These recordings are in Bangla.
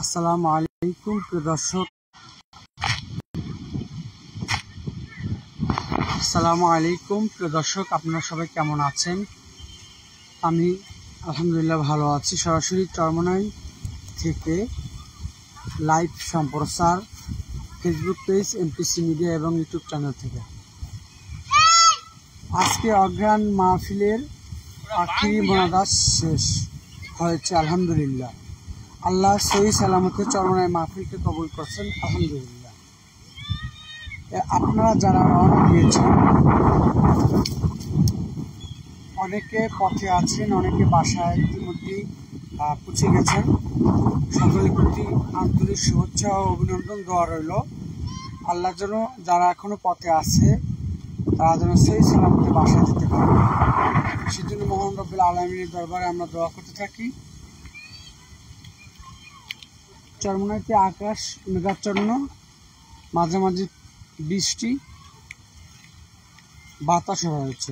আসসালামু আলাইকুম প্রিয় দর্শক। আপনারা সবাই কেমন আছেন? আমি আলহামদুলিল্লাহ ভালো আছি। সরাসরি চরমোনাই থেকে লাইভ সম্প্রচার ফেসবুক পেজ, এমপিসি মিডিয়া এবং ইউটিউব চ্যানেল থেকে। আজকে অজ্ঞান মাহফিলের আখিরি মোনাজাত শেষ হয়েছে আলহামদুলিল্লাহ। আল্লাহ সহি সালামতে চরমোনাই মাহফিলকে কবুল করছেন আলহামদুলিল্লাহ। আপনারা যারা রওনা দিয়েছেন, অনেকে পথে আছেন, অনেকে বাসায় ইতিমধ্যেই পৌঁছে গেছেন। সকলের প্রতি আন্তরিক শুভেচ্ছা ও অভিনন্দন দেওয়া রইল। আল্লাহ যেন যারা এখনো পথে আছে তারা যেন সহি সালামতে বাসায় যেতে পারে, সেজন্য মহান রব্বুল আলামিনের দরবারে আমরা দোয়া করতে থাকি। চরমোনাইতে আকাশ মেঘাচ্ছন্ন, মাঝে মাঝে বৃষ্টি বাতাস রয়েছে।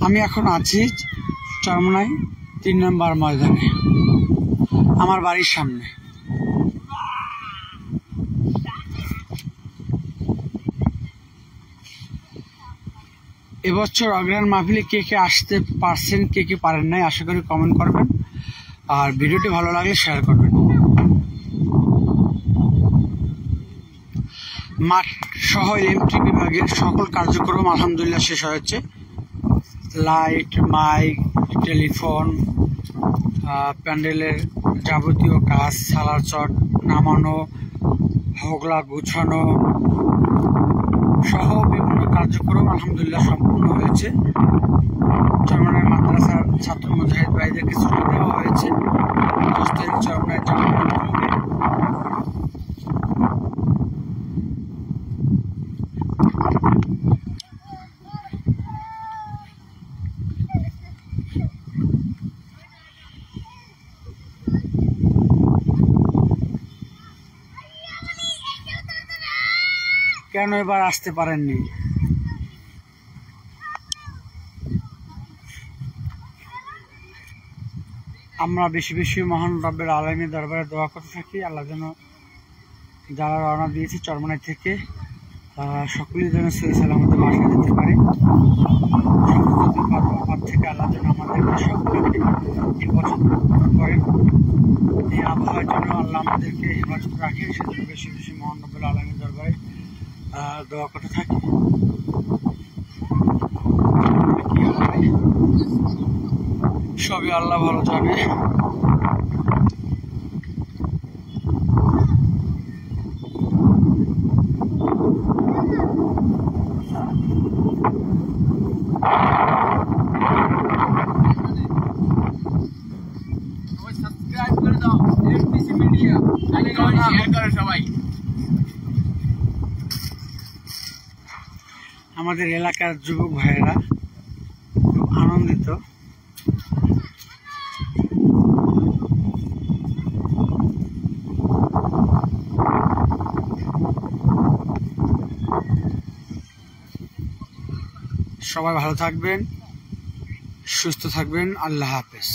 আমি এখন আছি চরমোনাই 3 নম্বর ময়দানে, আমার বাড়ির সামনে। এবছর অগ্রহায়ণ মাহফিলে কে কে আসতে পারছেন, কে কে পারেন নাই, আশা করি কমেন্ট করবেন আর ভিডিওটি ভালো লাগলে শেয়ার করবেন। মাঠ সহ এমটি বিভাগের সকল কার্যক্রম আলহামদুলিল্লাহ শেষ হয়েছে। লাইট, মাইক, টেলিফোন, প্যান্ডেলের যাবতীয় কাজ, সালার চট নামানো, হোগলা গুছানো সহ বিভিন্ন কার্যক্রম আলহামদুলিল্লাহ সম্পূর্ণ হয়েছে। চরমোনাই মাদ্রাসার ছাত্র মুজাহিদ ভাইদেরকে ছুটি দেওয়া হয়েছে। চরমোনাই কেন এবার আসতে পারেননি? আমরা বেশি বেশি মহান রব্বুল আলামিনের দরবারে দোয়া করতে থাকি, আল্লাহ যেন যারা রওনা দিয়েছি চরমোনাই থেকে সকলেই যেন সহি সালামতে বাসায় যেতে পারে। সমস্ত থেকে আল্লাহ যেন আমাদেরকে সকলকে হেফাজত করেন। এই আবহাওয়ার জন্য আল্লাহ আমাদেরকে হেফাজত রাখেন, সেজন্য বেশি বেশি মহান রব্বুল আলামিনের দরবারে দোয়া করতে থাকি। সবই আল্লাহ ভালো জানে। সাবস্ক্রাইব করে দাও এমপিসি মিডিয়া, শেয়ার করো সবাই। আমাদের এলাকার যুবক ভাইয়েরা খুব আনন্দিত। সবাই ভালো থাকবেন, সুস্থ থাকবেন। আল্লাহ হাফেজ।